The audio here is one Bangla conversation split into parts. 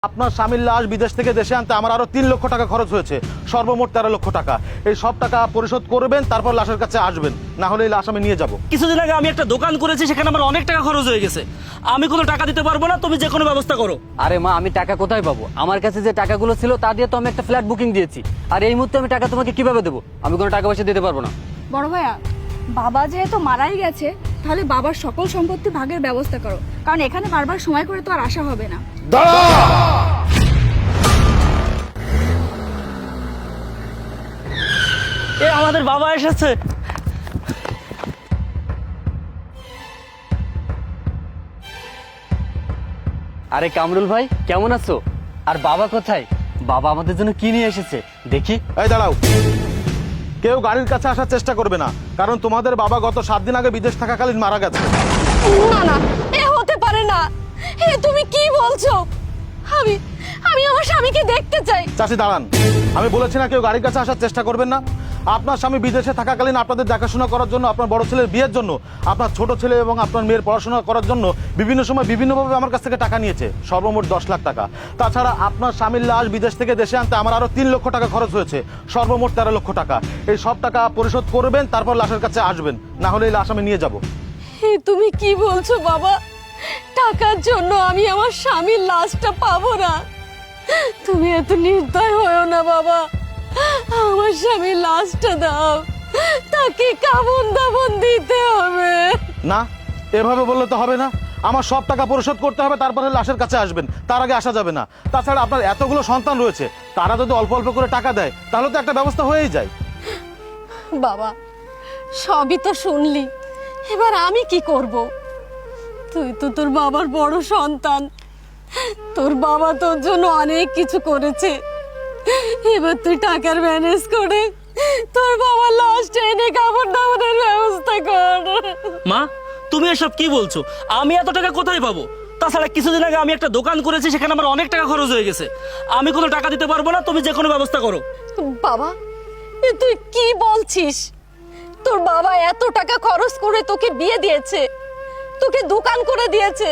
আপনার স্বামীর লাশ বিদেশ থেকে দেশে আনতে আমার আরো 3 লক্ষ টাকা খরচ হয়েছে, সর্বমোট 13 লক্ষ টাকা। এই সব টাকা পরিশোধ করবেন, তারপর লাশের কাছে আসবেন, না হলে এই লাশ আমি নিয়ে যাব। কিছুদিন আগে আমি একটা দোকান করেছি, সেখানে আমার অনেক টাকা খরচ হয়ে গেছে। আমি কোনো টাকা দিতে পারবো না, তুমি যে কোনো ব্যবস্থা করো। আরে মা, আমি টাকা কোথায় পাবো? আমার কাছে যে টাকাগুলো ছিল তা দিয়ে তো আমি একটা ফ্ল্যাট বুকিং দিয়েছি, আর এই মুহূর্তে আমি টাকা তোমাকে কিভাবে দেবো? আমি কোনো টাকা পয়সা দিতে পারবো না। বড় ভাইয়া, বাবা যেহেতু মারাই গেছে, তাহলে বাবার সকল সম্পত্তি ভাগের ব্যবস্থা করো, কারণ এখানে বারবার সময় করে তো আর আসা হবে না। এ আমাদের বাবা এসেছে। আরে কামরুল ভাই, কেমন আছো? আর বাবা কোথায়? বাবা আমাদের জন্য কি নিয়ে এসেছে দেখি। এই দাঁড়াও, কেউ গাড়ির কাছে আসার চেষ্টা করবে না, কারণ তোমাদের বাবা গত 7 দিন আগে বিদেশ থাকাকালীন মারা গেছে। না না, এ হতে পারে না। এ তুমি কি বলছো? আমি আমি আমার স্বামীকে দেখতে চাই। চাচি দাঁড়ান, আমি বলেছি না কেউ গাড়ির কাছে আসার চেষ্টা করবেন না। আপনার স্বামী বিদেশে থাকাকালীন আপনাদের দেখাশোনা করার জন্য, আপনার বড় ছেলের বিয়ের জন্য, আপনার ছোট ছেলে এবং আপনার মেয়ের পড়াশোনা করার জন্য বিভিন্ন সময় বিভিন্নভাবে আমার কাছ থেকে টাকা নিয়েছে, সর্বমোট 10 লাখ টাকা। তাছাড়া আপনার স্বামীর লাশ বিদেশ থেকে দেশে আনতে আমার আরো 3 লক্ষ টাকা খরচ হয়েছে, সর্বমোট 13 লক্ষ টাকা। এই সব টাকা পরিশোধ করবেন, তারপর লাশের কাছে আসবেন, না হলে এই লাশ আমি নিয়ে যাব। এ তুমি কি বলছো বাবা? টাকার জন্য আমি আমার স্বামীর লাশটা পাবো না? তুমি এত নির্দয় হয়েও না বাবা, আমার স্বামীর লাশটা দাও, তাকে কামন দামন দিতে হবে। না, এভাবে বললে তো হবে না। আমার সব টাকা পরিশোধ করতে হবে, তারপরে লাশের কাছে আসবেন, তার আগে আসা যাবে না। তাছাড়া আপনার এতগুলো সন্তান রয়েছে, তারা যদি অল্প অল্প করে টাকা দেয় তাহলে তো একটা ব্যবস্থা হয়েই যায়। বাবা, সবই তো শুনলি, এবার আমি কি করব? তুই তো তোর বাবার বড় সন্তান, তোর বাবা তোর জন্য অনেক কিছু করেছে। এবার তুই টাকার ম্যানেজ করে তোর বাবার লাশটা এনে কাপড় দামনের ব্যবস্থা কর। মা, তুমি এসব কি বলছো? আমি এত টাকা কোথায় পাবো? তাছাড়া কিছুদিন আগে আমি একটা দোকান করেছি, সেখানে আমার অনেক টাকা খরচ হয়ে গেছে। আমি কোনো টাকা দিতে পারবো না, তুমি যে কোনো ব্যবস্থা করো। বাবা, এ তুই কি বলছিস? তোর বাবা এত টাকা খরচ করে তোকে বিয়ে দিয়েছে, তোকে দোকান করে দিয়েছে,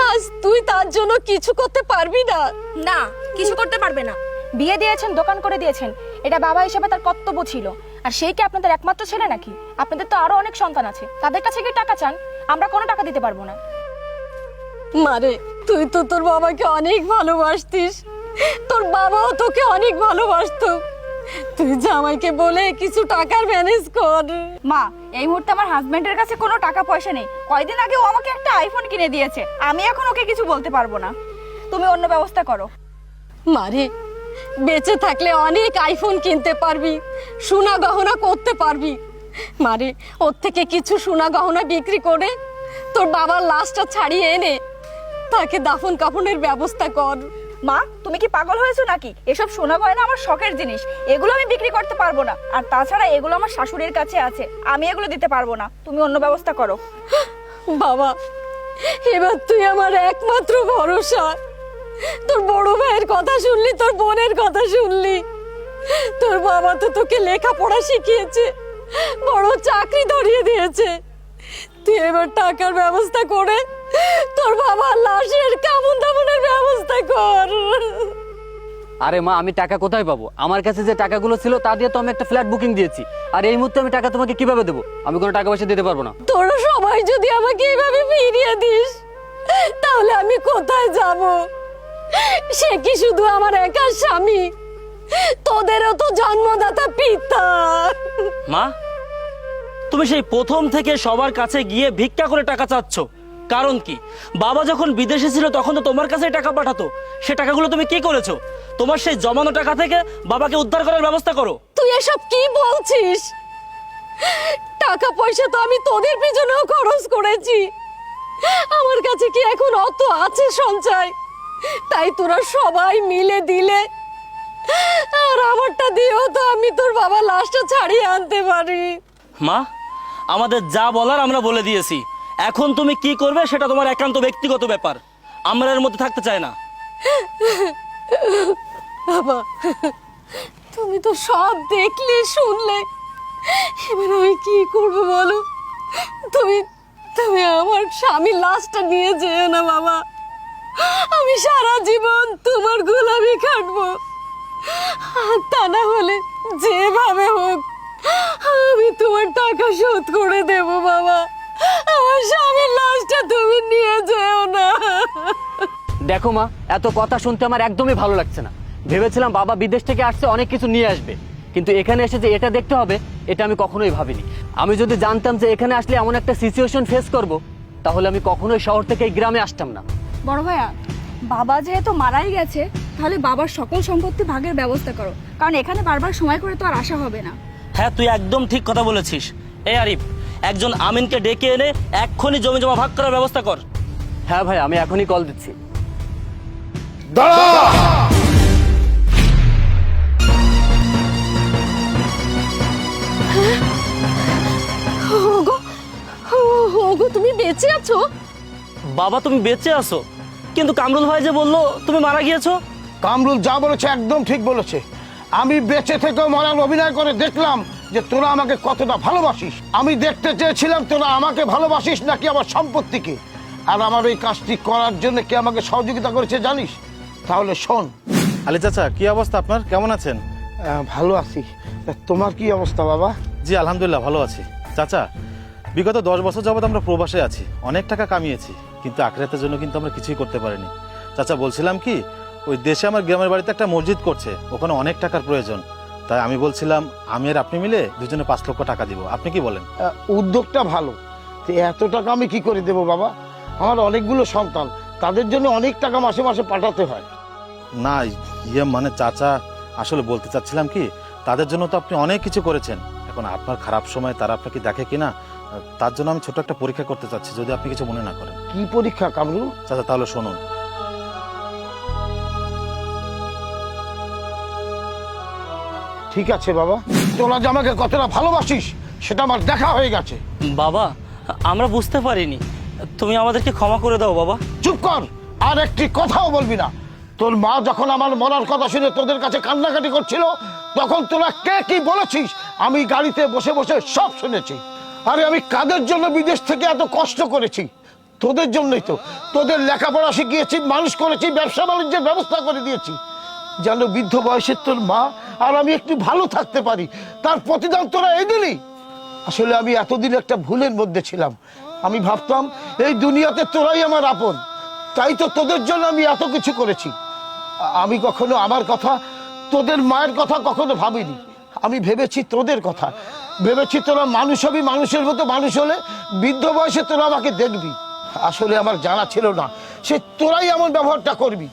আজ তুই তার জন্য কিছু করতে পারবি না? না, কিছু করতে পারবে না। বিয়ে দিয়েছেন, দোকান করে দিয়েছেন, এটা বাবা হিসেবে তার কর্তব্য ছিল। আর সেই কি আপনাদের একমাত্র ছেলে নাকি? আপনাদের তো আরো অনেক সন্তান আছে, তাদের কাছে কি টাকা চান? আমরা কোনো টাকা দিতে পারবো না। মারে, তুই তো তোর বাবাকে অনেক ভালোবাসতিস, তোর বাবাও তোকে অনেক ভালোবাসতো। তুই জামাইকে বলে কিছু টাকার ম্যানেজ কর। মা, এই মুহূর্তে আমার হাজবেন্ডের কাছে কোনো টাকা পয়সা নেই। কয়দিন আগে ও আমাকে একটা আইফোন কিনে দিয়েছে, আমি এখন ওকে কিছু বলতে পারবো না। তুমি অন্য ব্যবস্থা করো। মারে, বেঁচে থাকলে অনেক আইফোন কিনতে পারবি, সোনা গহনা করতে পারবি। মারে, ওর থেকে কিছু সোনা গহনা বিক্রি করে তোর বাবার লাশটা ছাড়িয়ে এনে তাকে দাফন কাফনের ব্যবস্থা কর। মা, তুমি কি পাগল হয়েছো নাকি? এসব সোনা গয়না আমার শখের জিনিস, এগুলো আমি বিক্রি করতে পারবো না। আর তাছাড়া এগুলো আমার শাশুড়ির কাছে আছে, আমি এগুলো দিতে পারবো না। তুমি অন্য ব্যবস্থা করো। বাবা, এবার তুই আমার একমাত্র ভরসা। তোর বড় ভাইয়ের কথা শুনলি, তোর বোনের কথা শুনলি। তোর বাবা তো তোকে লেখাপড়া শিখিয়েছে, বড় চাকরি ধরিয়ে দিয়েছে। তুই এবার টাকার ব্যবস্থা করে তোর বাবার লাশের কামন দামনের ব্যবস্থা কর। আরে মা, আমি টাকা কোথায় পাবো? আমার কাছে যে টাকাগুলো ছিল তা দিয়ে তো আমি একটা ফ্ল্যাট বুকিং দিয়েছি, আর এই মুহূর্তে আমি টাকা তোমাকে কিভাবে দেবো? আমি কোনো টাকা পয়সা দিতে পারবো না। তোরা সবাই যদি আমাকে এইভাবে ফিরিয়ে দিস, তাহলে আমি কোথায় যাব? সে কি শুধু আমার একার স্বামী? তোদেরও তো জন্মদাতা পিতা। মা, তুমি সেই প্রথম থেকে সবার কাছে গিয়ে ভিক্ষা করে টাকা চাচ্ছ, কারণ কি? বাবা যখন বিদেশে ছিল তখন তো তোমার কাছে টাকা পাঠাতো। সে টাকাগুলো তুমি কি করেছো? তোমার সেই জমানো টাকা থেকে বাবাকে উদ্ধার করার ব্যবস্থা করো। তুই এসব কি বলছিস? টাকা পয়সা তো আমি তোদের পিছনেও খরচ করেছি। আমার কাছে কি এখন অত আছে সঞ্চয়? তাই তোরা সবাই মিলে দিলে, আর আমারটা দিয়েও তো আমি তোর বাবা লাশটা ছাড়িয়ে আনতে পারি। মা, আমাদের যা বলার আমরা বলে দিয়েছি। এখন তুমি কি করবে সেটা তোমার একান্ত ব্যক্তিগত ব্যাপার, আমরা এর মধ্যে থাকতে চাই না। বাবা, তুমি তো সব দেখলে শুনলে, এবার আমি কি করব বলো? তুমি তুমি আমার স্বামীর লাশটা নিয়ে যেও না বাবা। আমি সারা জীবন তোমার গোলামি খাটবো, আর তা না হলে যেভাবে হোক আমি তোমার টাকা শোধ করে দেব বাবা। আমার স্বামীর লাশটা তুমি নিয়ে যেও না। দেখো মা, এত কথা শুনতে আমার একদমই ভালো লাগছে না। ভেবেছিলাম বাবা বিদেশ থেকে আসছে অনেক কিছু নিয়ে আসবে, কিন্তু এখানে এসে যে এটা দেখতে হবে এটা আমি কখনোই ভাবিনি। আমি যদি জানতাম যে এখানে আসলে এমন একটা সিচুয়েশন ফেস করব, তাহলে আমি কখনোই শহর থেকে এই গ্রামে আসতাম না। বড় ভাইয়া, বাবা যেহেতু মারাই গেছে, তাহলে বাবার সকল সম্পত্তি ভাগের ব্যবস্থা করো, কারণ এখানে বারবার সময় করে তো আর আসা হবে না। হ্যাঁ, তুই একদম ঠিক কথা বলেছিস। এই আরিফ, একজন আমিনকে ডেকে এনে এক্ষুনি জমি জমা ভাগ করার ব্যবস্থা কর। হ্যাঁ ভাই, আমি এখনই কল দিচ্ছি। ওগো, ওগো, তুমি বেঁচে আছো? বাবা, তুমি বেঁচে আছো, কিন্তু কামরুল ভাই যে বললো তুমি মারা গিয়েছো। কামরুল যা বলেছে একদম ঠিক বলেছে। আমি বেঁচে থেকেও মরার অভিনয় করে দেখলাম যে তোরা আমাকে কতটা ভালোবাসিস। আমি দেখতে চেয়েছিলাম তোরা আমাকে ভালোবাসিস নাকি আমার সম্পত্তিকে। আর আমার এই কাজটি করার জন্য কে আমাকে সহযোগিতা করেছে জানিস? তাহলে শোন। আলী চাচা, কি অবস্থা আপনার? কেমন আছেন? ভালো আছি। তা তোমার কি অবস্থা বাবা? জি আলহামদুলিল্লাহ ভালো আছি। চাচা, বিগত 10 বছর যাবত আমরা প্রবাসে আছি, অনেক টাকা কামিয়েছি, কিন্তু আখিরাতের জন্য কিন্তু আমরা কিছুই করতে পারিনি। চাচা, বলছিলাম কি, ওই দেশে আমার গ্রামের বাড়িতে একটা মসজিদ করছে, ওখানে অনেক টাকার প্রয়োজন। তাই আমি বলছিলাম আমি আর আপনি মিলে দুজনে 5 লক্ষ টাকা দিব। আপনি কি বলেন? উদ্যোগটা ভালো। তো এত টাকা আমি কি করে দেবো বাবা? আমার অনেকগুলো সন্তান, তাদের জন্য অনেক টাকা মাসে মাসে পাঠাতে হয়। না মানে চাচা, আসলে বলতে চাচ্ছিলাম কি, তাদের জন্য তো আপনি অনেক কিছু করেছেন, এখন আপনার খারাপ সময় তারা আপনাকে দেখে কিনা, তার জন্য আমি ছোট একটা পরীক্ষা করতে চাচ্ছি, যদি আপনি কিছু মনে না করেন। কি পরীক্ষা কামরুল? চাচা তাহলে শুনুন। ঠিক আছে বাবা, তোরা যে আমাকে কতটা ভালোবাসিস সেটা আমার দেখা হয়ে গেছে। বাবা, আমরা বুঝতে পারিনি, তুমি আমাদেরকে ক্ষমা করে দাও বাবা। চুপ কর, আর একটি কথাও বলবি না। তোর মা যখন আমার মরার কথা শুনে তোদের কাছে কান্নাকাটি করছিল, তখন তোরা কে কি বলেছিস আমি গাড়িতে বসে বসে সব শুনেছি। আরে আমি কাদের জন্য বিদেশ থেকে এত কষ্ট করেছি? তোদের জন্যই তো। তোদের লেখাপড়া শিখিয়েছি, মানুষ করেছি, ব্যবসা বাণিজ্যের ব্যবস্থা করে দিয়েছি, যেন বৃদ্ধ বয়সের তোর মা আর আমি একটু ভালো থাকতে পারি। তার প্রতিদান তোরা এই দিলি। আসলে আমি এতদিন একটা ভুলের মধ্যে ছিলাম। আমি ভাবতাম এই দুনিয়াতে তোরাই আমার আপন, তাই তো তোদের জন্য আমি এত কিছু করেছি। আমি কখনো আমার কথা, তোদের মায়ের কথা কখনো ভাবিনি। আমি ভেবেছি তোদের কথা, ভেবেছি তোরা মানুষ হবি, মানুষের মতো মানুষ হলে বৃদ্ধ বয়সে তোরা আমাকে দেখবি। আসলে আমার জানা ছিল না সে তোরাই এমন ব্যবহারটা করবি।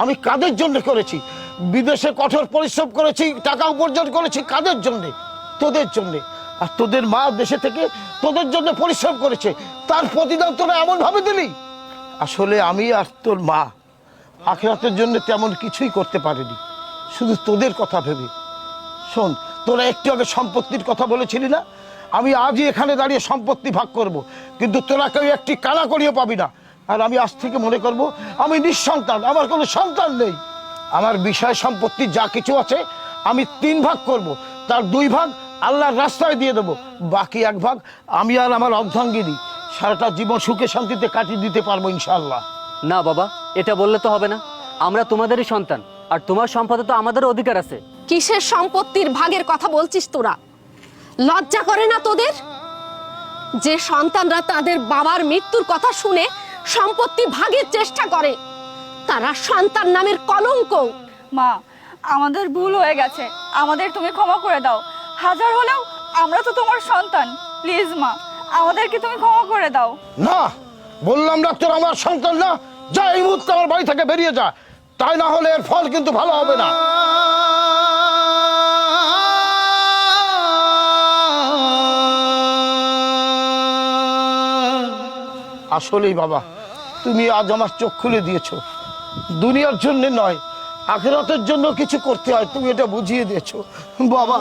আমি কাদের জন্য করেছি? বিদেশে কঠোর পরিশ্রম করেছি, টাকা উপার্জন করেছি কাদের জন্য? তোদের জন্য। আর তোদের মা দেশে থেকে তোদের জন্য পরিশ্রম করেছে, তার প্রতিদান তোরা এমন ভাবে দিলি। আসলে আমি আর তোর মা আখিরাতের জন্য তেমন কিছুই করতে পারিনি, শুধু তোদের কথা ভেবে। শোন, তোরা একটু আগে সম্পত্তির কথা বলেছিলি না? আমি আজই এখানে দাঁড়িয়ে সম্পত্তি ভাগ করব, কিন্তু তোরা কেউ একটি কানা করিও পাবি না। আর আমি আজ থেকে মনে করব আমি নিঃসন্তান, আমার কোনো সন্তান নেই। আমার বিষয় সম্পত্তি যা কিছু আছে আমি 3 ভাগ করব, তার 2 ভাগ আল্লাহর রাস্তায় দিয়ে দেবো, বাকি 1 ভাগ আমি আর আমার অর্ধাঙ্গিনী সারাটা জীবন সুখে শান্তিতে কাটিয়ে দিতে পারবো ইনশাআল্লাহ। না বাবা, এটা বললে তো হবে না। আমরা তোমাদেরই সন্তান, আর তোমার সম্পদে তো আমাদেরও অধিকার আছে। কিসের সম্পত্তির ভাগের কথা বলছিস তোরা? লজ্জা করে না তোদের? যে সন্তানরা তাদের বাবার মৃত্যুর কথা শুনে সম্পত্তি ভাগের চেষ্টা করে, তারা সন্তান নামের কলঙ্ক। মা, আমাদের ভুল হয়ে গেছে, আমাদের তুমি ক্ষমা করে দাও। হাজার হলেও আমরা তো তোমার সন্তান, প্লিজ মা, আমাদেরকে তুমি ক্ষমা করে দাও। না, বললাম না তোর আমার সন্তান না? যা, এই মুহূর্তে আমার বাড়ি থেকে বেরিয়ে যা, তাই না হলে এর ফল কিন্তু ভালো হবে না। আসলেই বাবা, তুমি আজ আমার চোখ খুলে দিয়েছো। দুনিয়ার জন্য নয়, আখিরাতের জন্য কিছু করতে হয়, তুমি এটা বুঝিয়ে দিয়েছো বাবা।